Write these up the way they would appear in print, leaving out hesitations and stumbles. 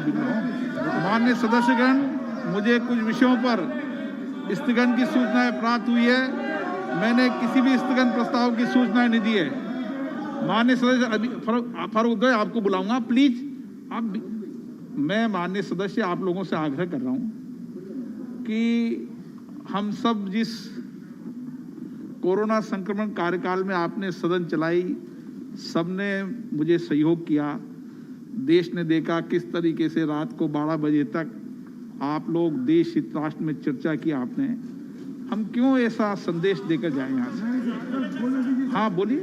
माननीय सदस्यगण, मुझे कुछ विषयों पर स्थगन की सूचनाएं प्राप्त हुई है। मैंने किसी भी स्थगन प्रस्ताव की सूचनाएं नहीं दी है। माननीय सदस्य फारूक, आपको बुलाऊंगा, प्लीज आप। मैं माननीय सदस्य आप लोगों से आग्रह कर रहा हूं कि हम सब जिस कोरोना संक्रमण कार्यकाल में आपने सदन चलाई, सबने मुझे सहयोग किया। देश ने देखा किस तरीके से रात को 12 बजे तक आप लोग देश हित राष्ट्र में चर्चा की आपने। हम क्यों ऐसा संदेश देकर जाए यहाँ से? हाँ बोलिए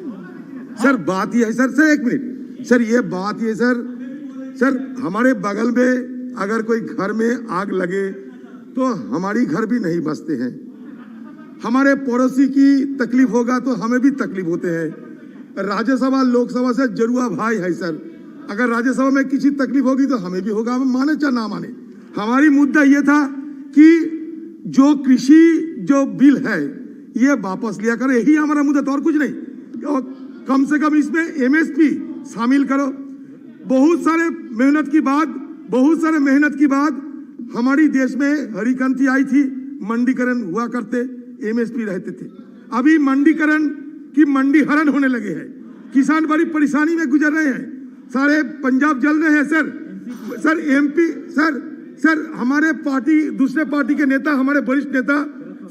सर। बात ये है सर एक मिनट सर, ये बात ये सर हमारे बगल में अगर कोई घर में आग लगे तो हमारी घर भी नहीं बचते हैं। हमारे पड़ोसी की तकलीफ होगा तो हमें भी तकलीफ होते हैं। राज्यसभा लोकसभा से जुड़ा भाई है सर। अगर राज्यसभा में किसी तकलीफ होगी तो हमें भी होगा, हम माने चाहे ना माने। हमारी मुद्दा ये था कि जो कृषि जो बिल है ये वापस लिया करो, यही हमारा मुद्दा था और कुछ नहीं। और कम से कम इसमें एमएसपी शामिल करो। बहुत सारे मेहनत की बाद हमारी देश में हरी क्रांति आई थी, मंडीकरण हुआ करते, एमएसपी रहते थे। अभी मंडीकरण की मंडी हरण होने लगे हैं, किसान बड़ी परेशानी में गुजर रहे हैं। सारे पंजाब जल रहे हैं सर एमपी सर हमारे पार्टी दूसरे पार्टी के नेता, हमारे वरिष्ठ नेता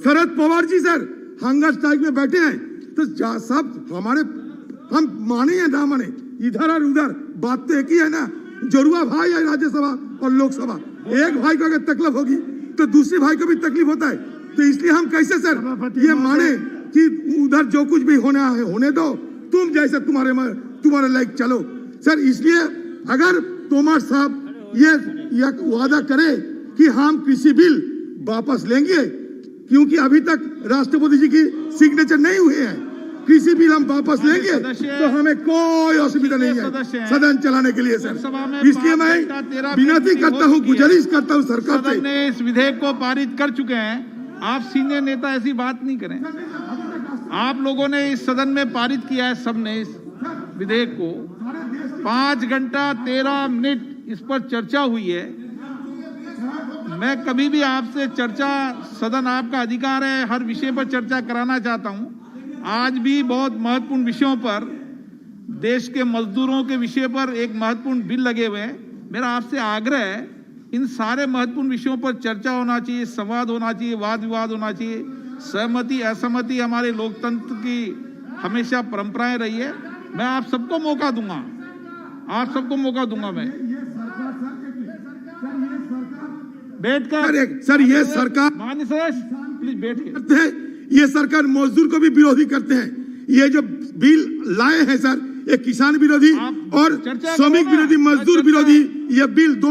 Sharad Pawar ji sir hunger strike में बैठे हैं। तो सब हमारे, हम माने या ना माने, इधर और उधर बात तो एक ही है ना। जरुआ भाई है राज्यसभा और लोकसभा, एक भाई को अगर तकलीफ होगी तो दूसरे भाई को भी तकलीफ होता है। तो इसलिए हम कैसे सर ये माने कि उधर जो कुछ भी होना है होने दो, तुम जैसे तुम्हारे लायक चलो सर। इसलिए अगर तोमर साहब ये वादा करे कि हम कृषि बिल वापस लेंगे, क्योंकि अभी तक राष्ट्रपति जी की सिग्नेचर नहीं हुए हैं, कृषि बिल हम वापस लेंगे तो हमें कोई असुविधा नहीं है सदन चलाने के लिए सर। इसलिए मैं विनती करता हूँ, गुजारिश करता हूँ सरकार से। ने इस विधेयक को पारित कर चुके हैं, आप सीनियर नेता ऐसी बात नहीं करें। आप लोगों ने इस सदन में पारित किया है, सबने इस विधेयक को 5 घंटा 13 मिनट इस पर चर्चा हुई है। मैं कभी भी आपसे चर्चा, सदन आपका अधिकार है, हर विषय पर चर्चा कराना चाहता हूं। आज भी बहुत महत्वपूर्ण विषयों पर, देश के मजदूरों के विषय पर एक महत्वपूर्ण बिल लगे हुए हैं। मेरा आपसे आग्रह है, इन सारे महत्वपूर्ण विषयों पर चर्चा होना चाहिए, संवाद होना चाहिए, वाद विवाद होना चाहिए। सहमति असहमति हमारे लोकतंत्र की हमेशा परंपराएं रही है। मैं आप सबको मौका दूंगा, मैं बैठकर। सर ये सरकार, माननीय सदस्य प्लीज बैठिए। ये सरकार मजदूर को भी विरोधी करते हैं। ये जो बिल लाए हैं सर, ये किसान विरोधी और श्रमिक विरोधी, मजदूर विरोधी ये बिल दो।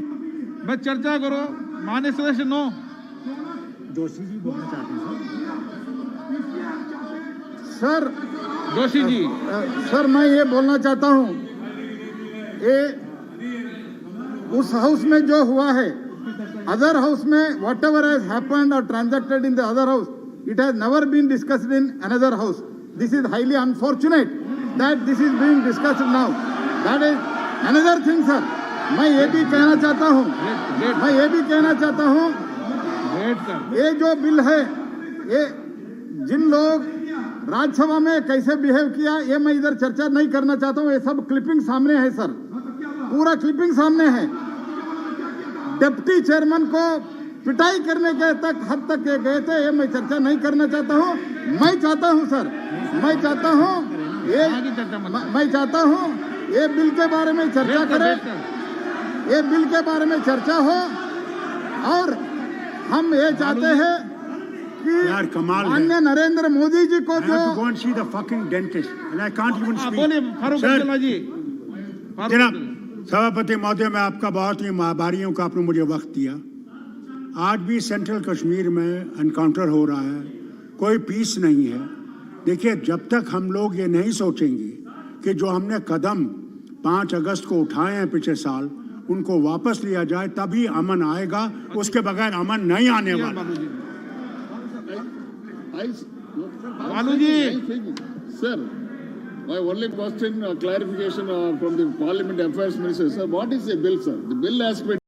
मैं चर्चा करो। माननीय सदस्य नो जोशी जी बोलना चाहते हैं सर। जोशी जी सर मैं ये बोलना चाहता हूँ, ये उस हाउस में जो हुआ है, अदर हाउस में वॉट एवर हैज हैपेंड और transacted in the other house, it has never been discussed in another house. This is highly unfortunate that this is being discussed now. That is another thing sir. मैं ये भी कहना चाहता हूँ, ये जो bill है, ये जिन लोग राज्यसभा में कैसे बिहेव किया, ये मैं इधर चर्चा नहीं करना चाहता हूँ। ये सब क्लिपिंग सामने है सर, पूरा क्लिपिंग सामने है। डिप्टी चेयरमैन को पिटाई करने के हद तक ये गए थे, ये मैं चर्चा नहीं करना चाहता हूँ। मैं चाहता हूँ ये बिल के बारे में चर्चा करें, ये बिल के बारे में चर्चा हो। और हम ये चाहते हैं कि माननीय नरेंद्र मोदी जी को जो सभापति महोदय, मैं आपका बहुत ही आभारी हूँ कि आपने मुझे वक्त दिया। आज भी सेंट्रल कश्मीर में एनकाउंटर हो रहा है, कोई पीस नहीं है। देखिए, जब तक हम लोग ये नहीं सोचेंगे कि जो हमने कदम 5 अगस्त को उठाए हैं पिछले साल, उनको वापस लिया जाए, तभी अमन आएगा। उसके बगैर अमन नहीं आने वाला। बालू जी sir, my only question, clarification from the Parliament Affairs Minister, sir, what is the bill, sir? The bill has been